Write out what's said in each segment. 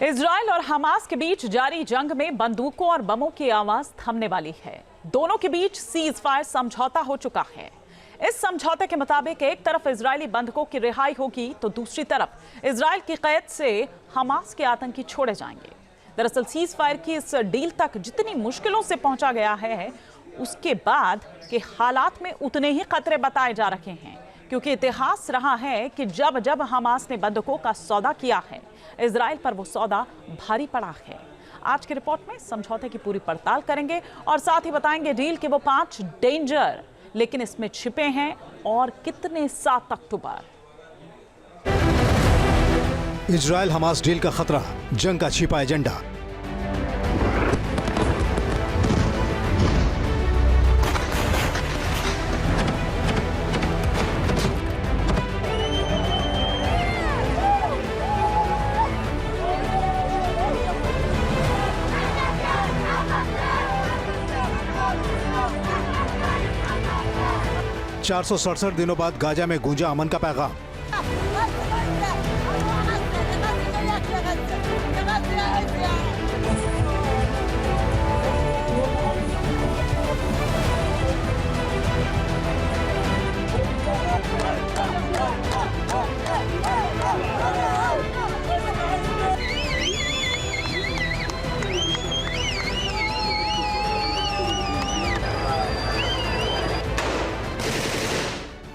Israel और Hamas के बीच जारी जंग में बंदूकों और बमों की आवाज थमने वाली है। दोनों के बीच सीज फायर समझौता हो चुका है। इस समझौते के मुताबिक एक तरफ इजरायली बंधकों की रिहाई होगी तो दूसरी तरफ इजराइल की कैद से हमास के आतंकी छोड़े जाएंगे। दरअसल सीज फायर की इस डील तक जितनी मुश्किलों से पहुंचा गया है, उसके बाद के हालात में उतने ही खतरे बताए जा रहे हैं, क्योंकि इतिहास रहा है कि जब जब हमास ने बंधकों का सौदा किया है, इजराइल पर वो सौदा भारी पड़ा है। आज की रिपोर्ट में समझौते की पूरी पड़ताल करेंगे और साथ ही बताएंगे डील के वो 5 डेंजर, लेकिन इसमें छिपे हैं और कितने 7 अक्टूबर। इजराइल हमास डील का खतरा, जंग का छिपा एजेंडा। चार 467 दिनों बाद गाजा में गूंजा अमन का पैगाम।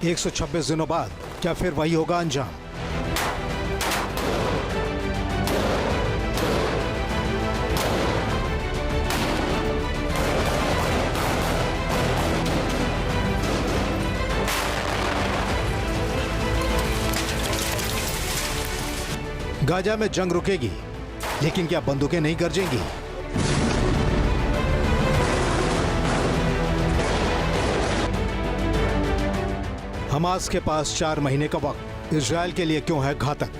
एक 126 दिनों बाद क्या फिर वही होगा अंजाम? गाजा में जंग रुकेगी, लेकिन क्या बंदूकें नहीं गरजेंगी? हमास के पास 4 महीने का वक्त इजराइल के लिए क्यों है घातक?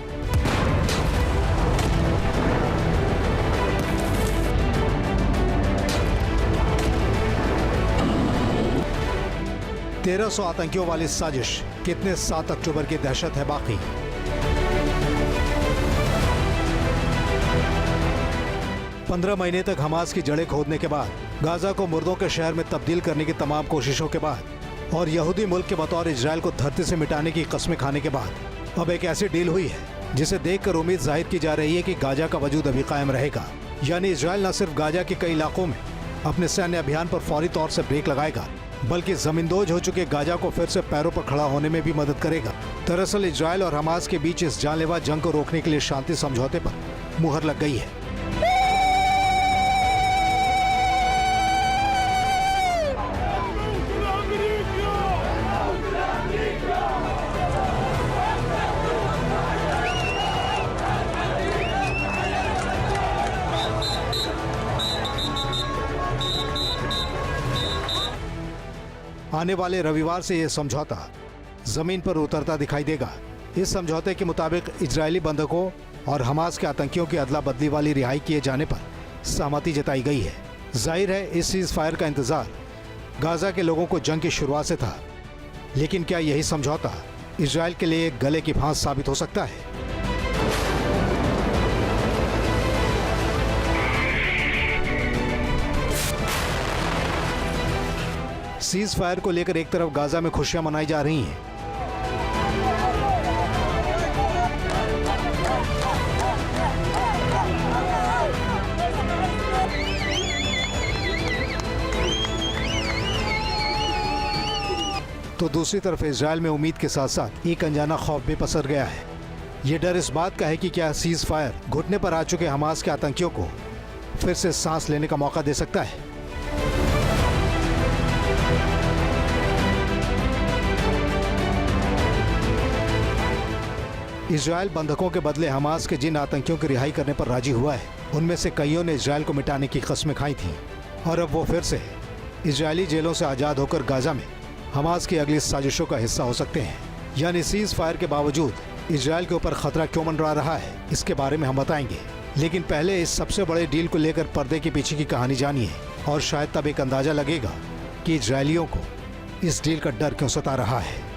$1300 आतंकियों वाली साजिश, कितने 7 अक्टूबर की दहशत है बाकी? पंद्रह महीने तक हमास की जड़ें खोदने के बाद, गाजा को मुर्दों के शहर में तब्दील करने की तमाम कोशिशों के बाद और यहूदी मुल्क के बतौर इजराइल को धरती से मिटाने की कस्में खाने के बाद अब एक ऐसी डील हुई है जिसे देखकर उम्मीद जाहिर की जा रही है कि गाजा का वजूद अभी कायम रहेगा। यानी इजराइल न सिर्फ गाजा के कई इलाकों में अपने सैन्य अभियान पर फौरी तौर से ब्रेक लगाएगा, बल्कि जमींदोज हो चुके गाजा को फिर से पैरों पर खड़ा होने में भी मदद करेगा। दरअसल इजराइल और हमास के बीच इस जानलेवा जंग को रोकने के लिए शांति समझौते पर मुहर लग गई है। आने वाले रविवार से यह समझौता जमीन पर उतरता दिखाई देगा। इस समझौते के मुताबिक इजरायली बंधकों और हमास के आतंकियों की अदला बदली वाली रिहाई किए जाने पर सहमति जताई गई है। जाहिर है इस सीज फायर का इंतजार गाजा के लोगों को जंग की शुरुआत से था, लेकिन क्या यही समझौता इजराइल के लिए एक गले की फांस साबित हो सकता है? सीज फायर को लेकर एक तरफ गाजा में खुशियां मनाई जा रही हैं, तो दूसरी तरफ इजराइल में उम्मीद के साथ साथ एक अनजाना खौफ भी पसर गया है। ये डर इस बात का है कि क्या सीज फायर घुटने पर आ चुके हमास के आतंकियों को फिर से सांस लेने का मौका दे सकता है। इजराइल बंधकों के बदले हमास के जिन आतंकियों की रिहाई करने पर राजी हुआ है, उनमें से कईयों ने इजराइल को मिटाने की कस्में खाई थीं और अब वो फिर से इजरायली जेलों से आजाद होकर गाजा में हमास की अगली साजिशों का हिस्सा हो सकते हैं। यानी सीज फायर के बावजूद इजराइल के ऊपर खतरा क्यों मंडरा रहा है, इसके बारे में हम बताएंगे। लेकिन पहले इस सबसे बड़े डील को लेकर पर्दे के पीछे की कहानी जानिए और शायद तब एक अंदाजा लगेगा कि इजरायलियों को इस डील का डर क्यों सता रहा है।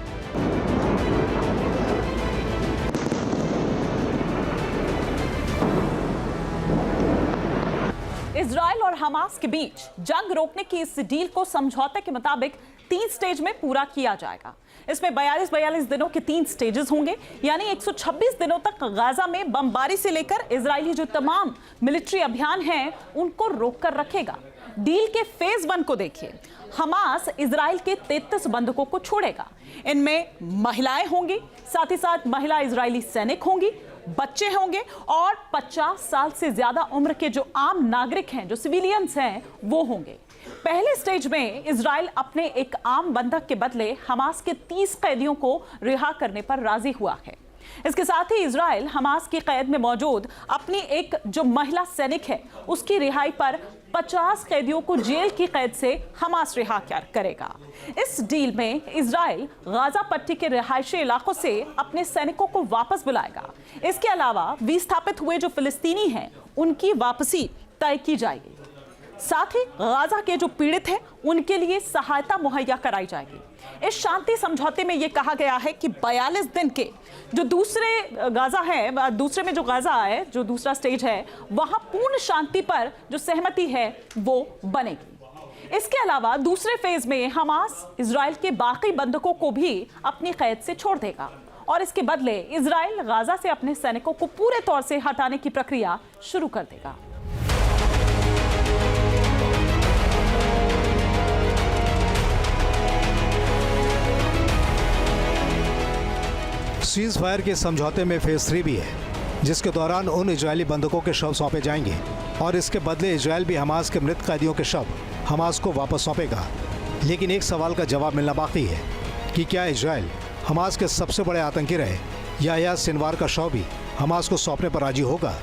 इजराइल और हमास के बीच जंग रोकने की इस डील को समझौते के मुताबिक 3 स्टेज में पूरा किया जाएगा। इसमें 42 दिनों के 3 स्टेजेस होंगे, यानी 126 दिनों तक गाजा में बमबारी से लेकर इजरायली जो तमाम मिलिट्री अभियान हैं उनको रोककर रखेगा। डील के फेज 1 को देखिए। हमास इजराइल के 33 बंधकों को छोड़ेगा। इनमें महिलाएं होंगी, साथ ही साथ महिला इजरायली सैनिक होंगी, बच्चे होंगे और 50 साल से ज्यादा उम्र के जो आम नागरिक हैं, जो सिविलियंस हैं, वो होंगे। पहले स्टेज में इजराइल अपने एक आम बंधक के बदले हमास के 30 कैदियों को रिहा करने पर राजी हुआ है। इसके साथ ही इजराइल हमास की कैद में मौजूद अपनी एक जो महिला सैनिक है उसकी रिहाई पर 50 कैदियों को जेल की कैद से हमास रिहा करेगा। इस डील में इजराइल गाजा पट्टी के रिहायशी इलाकों से अपने सैनिकों को वापस बुलाएगा। इसके अलावा विस्थापित हुए जो फिलिस्तीनी हैं उनकी वापसी तय की जाएगी। साथ ही गाजा के जो पीड़ित हैं उनके लिए सहायता मुहैया कराई जाएगी। इस शांति समझौते में यह कहा गया है कि 42 दिन के जो दूसरे गाजा है, दूसरे में जो गाजा है, जो दूसरा स्टेज है, वहां पूर्ण शांति पर जो सहमति है वो बनेगी। इसके अलावा दूसरे फेज में हमास इजराइल के बाकी बंधकों को भी अपनी कैद से छोड़ देगा और इसके बदले इजराइल गाजा से अपने सैनिकों को पूरे तौर से हटाने की प्रक्रिया शुरू कर देगा। सीज फायर के समझौते में फेज 3 भी है, जिसके दौरान उन इजरायली बंधकों के शव सौंपे जाएंगे और इसके बदले इजरायल भी हमास के मृत कैदियों के शव हमास को वापस सौंपेगा। लेकिन एक सवाल का जवाब मिलना बाकी है कि क्या इजरायल हमास के सबसे बड़े आतंकी रहे याह्या सिनवार का शव भी हमास को सौंपने पर राजी होगा?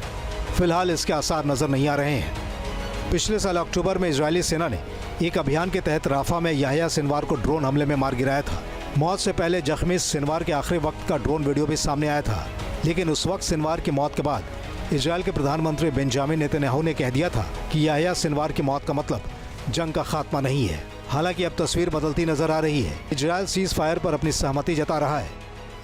फिलहाल इसके आसार नजर नहीं आ रहे हैं। पिछले साल अक्टूबर में इजरायली सेना ने एक अभियान के तहत राफा में याह्या सिनवार को ड्रोन हमले में मार गिराया था। मौत से पहले जख्मी सिनवार के आखिरी वक्त का ड्रोन वीडियो भी सामने आया था, लेकिन उस वक्त सिनवार की मौत के बाद इजरायल के प्रधानमंत्री बेंजामिन नेतन्याहू ने कह दिया था कि याह्या सिनवार की मौत का मतलब जंग का खात्मा नहीं है। हालांकि अब तस्वीर बदलती नजर आ रही है। इजरायल सीज फायर पर अपनी सहमति जता रहा है,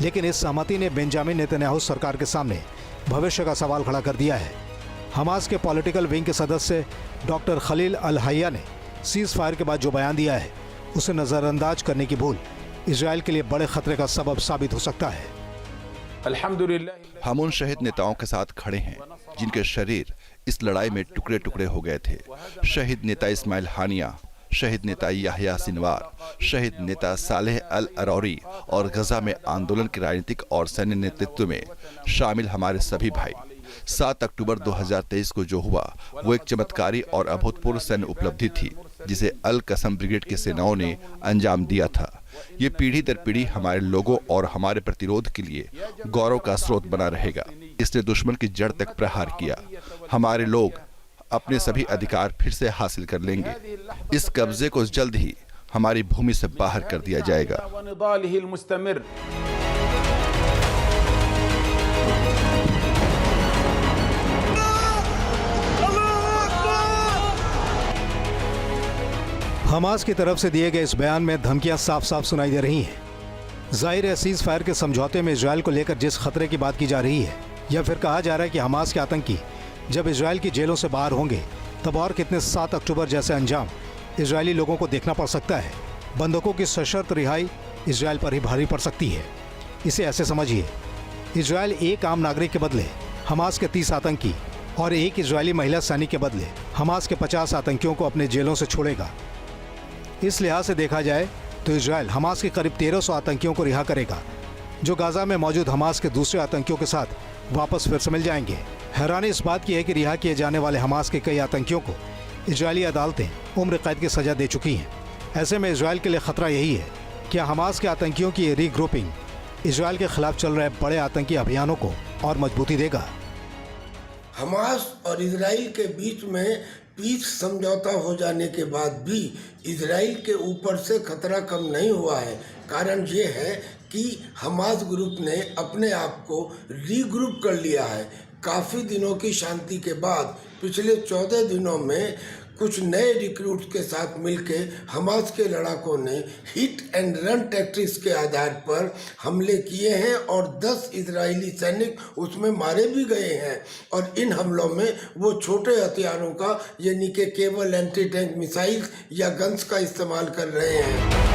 लेकिन इस सहमति ने बेंजामिन नेतन्याहू सरकार के सामने भविष्य का सवाल खड़ा कर दिया है। हमास के पॉलिटिकल विंग के सदस्य डॉक्टर खलील अल हैया ने सीज फायर के बाद जो बयान दिया है उसे नजरअंदाज करने की भूल इजरायल के लिए बड़े खतरे का सबब साबित हो सकता है। हम उन शहीद नेताओं के साथ खड़े हैं जिनके शरीर इस लड़ाई में टुकड़े टुकड़े हो गए थे। शहीद नेता इस्माइल हानिया, शहीद नेता याह्या सिनवार, शहीद नेता सालेह अल अरौरी और गजा में आंदोलन के राजनीतिक और सैन्य नेतृत्व में शामिल हमारे सभी भाई। 7 अक्टूबर 2023 को जो हुआ वो एक चमत्कारी और अभूतपूर्व सैन्य उपलब्धि थी जिसे अल कसम ब्रिगेड के सेनाओं ने अंजाम दिया था। ये पीढ़ी दर पीढ़ी हमारे लोगों और हमारे प्रतिरोध के लिए गौरव का स्रोत बना रहेगा। इसने दुश्मन की जड़ तक प्रहार किया। हमारे लोग अपने सभी अधिकार फिर से हासिल कर लेंगे। इस कब्जे को जल्द ही हमारी भूमि से बाहर कर दिया जाएगा। हमास की तरफ से दिए गए इस बयान में धमकियां साफ साफ सुनाई दे रही हैं। जाहिर है सीज फायर के समझौते में इजरायल को लेकर जिस खतरे की बात की जा रही है या फिर कहा जा रहा है कि हमास के आतंकी जब इजरायल की जेलों से बाहर होंगे तब और कितने 7 अक्टूबर जैसे अंजाम इजरायली लोगों को देखना पड़ सकता है। बंधकों की सशर्त रिहाई इजरायल पर ही भारी पड़ सकती है। इसे ऐसे समझिए, इजरायल एक आम नागरिक के बदले हमास के 30 आतंकी और एक इजरायली महिला सैनिक के बदले हमास के 50 आतंकियों को अपने जेलों से छोड़ेगा। इस लिहाज से देखा जाए तो इजरायल हमास के करीब 1300 आतंकियों को रिहा करेगा, जो गाजा में मौजूद हमास के दूसरे आतंकियों के साथ वापस फिर से मिल जाएंगे। हैरानी इस बात की है कि रिहा किए जाने वाले हमास के कई आतंकियों को इजरायली अदालतें उम्र कैद की सजा दे चुकी हैं। ऐसे में इजरायल के लिए खतरा यही है कि हमास के आतंकियों की रीग्रुपिंग इजरायल के खिलाफ चल रहे बड़े आतंकी अभियानों को और मजबूती देगा। हमास और इजराइल के बीच में पीस समझौता हो जाने के बाद भी इजराइल के ऊपर से खतरा कम नहीं हुआ है। कारण ये है कि हमास ग्रुप ने अपने आप को रीग्रुप कर लिया है। काफ़ी दिनों की शांति के बाद पिछले 14 दिनों में कुछ नए रिक्रूट्स के साथ मिलके हमास के लड़ाकों ने हिट एंड रन टैक्टिक्स के आधार पर हमले किए हैं और 10 इजरायली सैनिक उसमें मारे भी गए हैं। और इन हमलों में वो छोटे हथियारों का यानी कि केवल एंटी टैंक मिसाइल या गन्स का इस्तेमाल कर रहे हैं।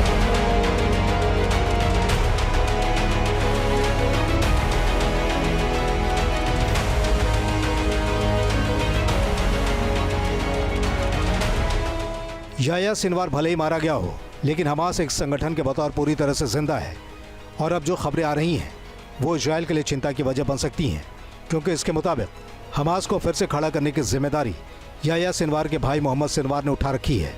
याह्या सिनवार भले ही मारा गया हो, लेकिन हमास एक संगठन के बतौर पूरी तरह से जिंदा है। और अब जो खबरें आ रही हैं वो इजराइल के लिए चिंता की वजह बन सकती हैं, क्योंकि इसके मुताबिक हमास को फिर से खड़ा करने की जिम्मेदारी याह्या सिनवार के भाई मोहम्मद सिनवार ने उठा रखी है।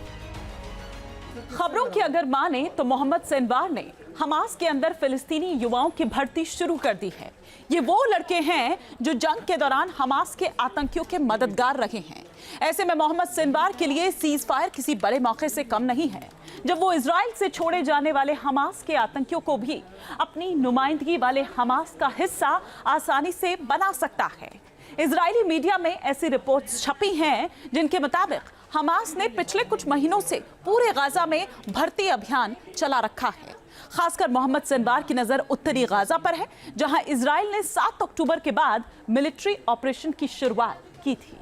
खबरों की अगर माने तो मोहम्मद सिनवार ने हमास के अंदर फिलिस्तीनी युवाओं की भर्ती शुरू कर दी है। ये वो लड़के हैं जो जंग के दौरान हमास के आतंकियों के मददगार रहे हैं। ऐसे में मोहम्मद सिनवार के लिए सीज फायर किसी बड़े मौके से कम नहीं है, जब वो इजराइल से छोड़े जाने वाले हमास के आतंकियों को भी अपनी नुमाइंदगी वाले हमास का हिस्सा आसानी से बना सकता है। इजरायली मीडिया में ऐसी रिपोर्ट्स छपी हैं जिनके मुताबिक हमास ने पिछले कुछ महीनों से पूरे गाजा में भर्ती अभियान चला रखा है। खासकर मोहम्मद सिनवार की नजर उत्तरी गाजा पर है, जहां इजराइल ने 7 अक्टूबर के बाद मिलिट्री ऑपरेशन की शुरुआत की थी।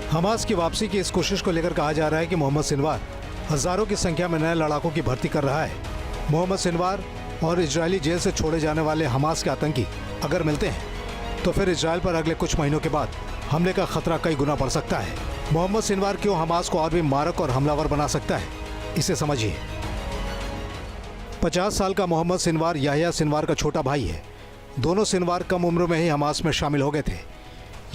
हमास की वापसी की इस कोशिश को लेकर कहा जा रहा है कि मोहम्मद सिनवार हजारों की संख्या में नए लड़ाकों की भर्ती कर रहा है। मोहम्मद सिनवार और इजरायली जेल से छोड़े जाने वाले हमास के आतंकी अगर मिलते हैं तो फिर इजराइल पर अगले कुछ महीनों के बाद हमले का खतरा कई गुना बढ़ सकता है। मोहम्मद सिनवार क्यों हमास को और भी मारक और हमलावर बना सकता है, इसे समझिए। 50 साल का मोहम्मद सिनवार याह्या सिनवार का छोटा भाई है। दोनों सिनवार कम उम्र में ही हमास में शामिल हो गए थे।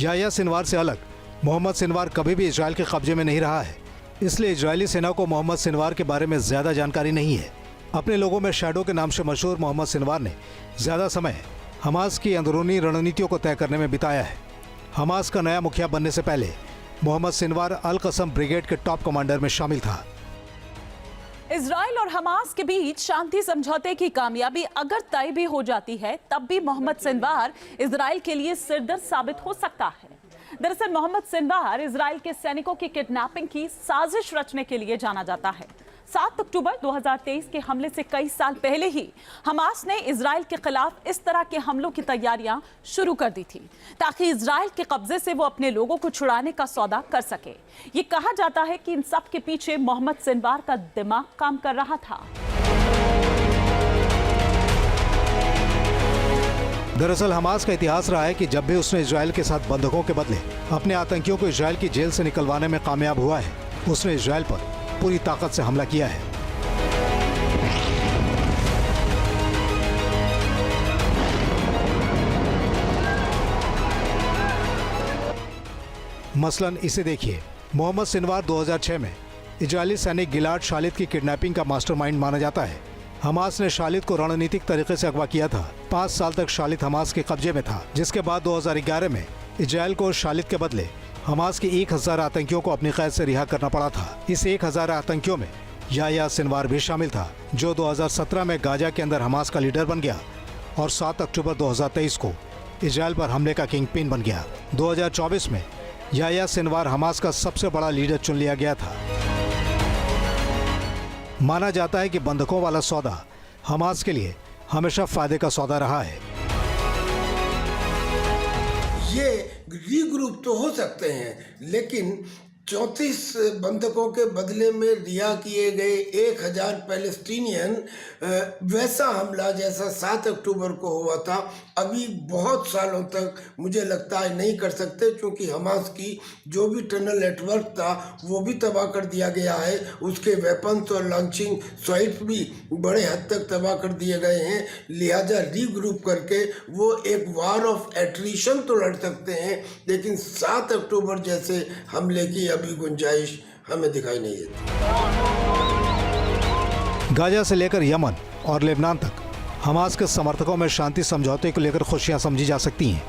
याह्या सिनवार से अलग मोहम्मद सिनवार कभी भी इजराइल के कब्जे में नहीं रहा है, इसलिए इजरायली सेना को मोहम्मद सिनवार के बारे में ज्यादा जानकारी नहीं है। अपने लोगों में शैडो के नाम से मशहूर मोहम्मद सिनवार ने ज्यादा समय हमास की अंदरूनी रणनीतियों को तय करने में बिताया है। हमास का नया मुखिया बनने से पहले मोहम्मद सिनवार अल कसम ब्रिगेड के टॉप कमांडर में शामिल था। इजराइल और हमास के बीच शांति समझौते की कामयाबी अगर तय भी हो जाती है, तब भी मोहम्मद सिनवार इजराइल के लिए सिरदर्द साबित हो सकता है। दरअसल मोहम्मद सिनवार इजराइल के सैनिकों की किडनैपिंग की साजिश रचने के लिए जाना जाता है। 7 अक्टूबर 2023 के हमले से कई साल पहले ही हमास ने इजराइल के खिलाफ इस तरह के हमलों की तैयारियां शुरू कर दी थी, ताकि इजराइल के कब्जे से वो अपने लोगों को छुड़ाने का सौदा कर सके। ये कहा जाता है कि इन सब के पीछे मोहम्मद सिनवार का दिमाग काम कर रहा था। दरअसल हमास का इतिहास रहा है कि जब भी उसने इजराइल के साथ बंधकों के बदले अपने आतंकियों को इजराइल की जेल से निकलवाने में कामयाब हुआ है, उसने इजराइल पर पूरी ताकत से हमला किया है। मसलन इसे देखिए, मोहम्मद सिनवार 2006 में इजरायली सैनिक गिलाड शालिद की किडनैपिंग का मास्टरमाइंड माना जाता है। हमास ने शालिद को रणनीतिक तरीके से अगवा किया था। 5 साल तक शालिद हमास के कब्जे में था, जिसके बाद 2011 में इजराइल को शालिद के बदले हमास के 1000 आतंकियों को अपनी कैद से रिहा करना पड़ा था। इस 1000 आतंकियों में याह्या सिनवार भी शामिल था, जो 2017 में गाजा के अंदर हमास का लीडर बन गया और 7 अक्टूबर 2023 को इजराइल पर हमले का किंगपिन बन गया। 2024 में याह्या सिनवार हमास का सबसे बड़ा लीडर चुन लिया गया था। माना जाता है कि बंधकों वाला सौदा हमास के लिए हमेशा फायदे का सौदा रहा है। ये रीग्रुप तो हो सकते हैं, लेकिन 34 बंधकों के बदले में रिहा किए गए 1000 पैलेस्टीनियन वैसा हमला जैसा 7 अक्टूबर को हुआ था अभी बहुत सालों तक मुझे लगता है नहीं कर सकते, क्योंकि हमास की जो भी टनल नेटवर्क था वो भी तबाह कर दिया गया है। उसके वेपन्स और लॉन्चिंग साइट्स भी बड़े हद तक तबाह कर दिए गए हैं। लिहाजा रीग्रुप करके वो एक वार ऑफ एट्रिशन तो लड़ सकते हैं, लेकिन 7 अक्टूबर जैसे हमले की अभी गुंजाइश हमें दिखाई नहीं देती। गाजा से लेकर यमन और लेबनान तक हमास के समर्थकों में शांति समझौते को लेकर खुशियां समझी जा सकती हैं।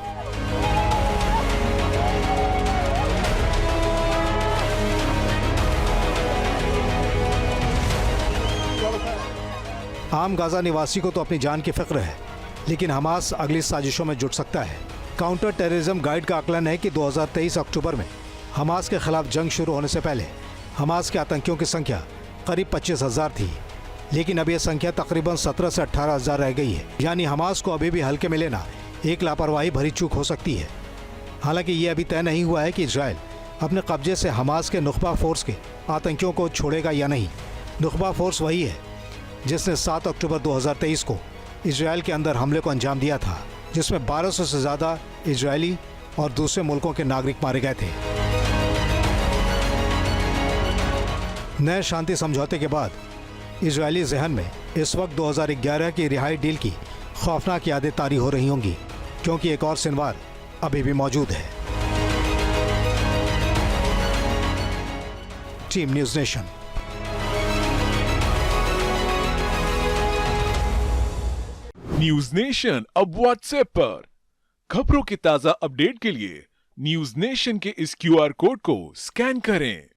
आम गाजा निवासी को तो अपनी जान की फिक्र है, लेकिन हमास अगली साजिशों में जुट सकता है। काउंटर टेररिज्म गाइड का आकलन है कि 2023 अक्टूबर में हमास के खिलाफ जंग शुरू होने से पहले हमास के आतंकियों की संख्या करीब 25,000 थी, लेकिन अब यह संख्या तकरीबन 17 से 18,000 रह गई है। यानी हमास को अभी भी हल्के में लेना एक लापरवाही भरी चूक हो सकती है। हालांकि ये अभी तय नहीं हुआ है कि इजराइल अपने कब्जे से हमास के नुखबा फोर्स के आतंकियों को छोड़ेगा या नहीं। नुखबा फोर्स वही है जिसने 7 अक्टूबर 2023 को इजराइल के अंदर हमले को अंजाम दिया था, जिसमें 1200 से ज़्यादा इजरायली और दूसरे मुल्कों के नागरिक मारे गए थे। नए शांति समझौते के बाद इजरायली जहन में इस वक्त 2011 की रिहाई डील की खौफनाक यादें तारी हो रही होंगी, क्योंकि एक और सिनवार अभी भी मौजूद है। Team news nation. News nation अब व्हाट्सएप पर खबरों के ताजा अपडेट के लिए न्यूज नेशन के इस QR कोड को स्कैन करें।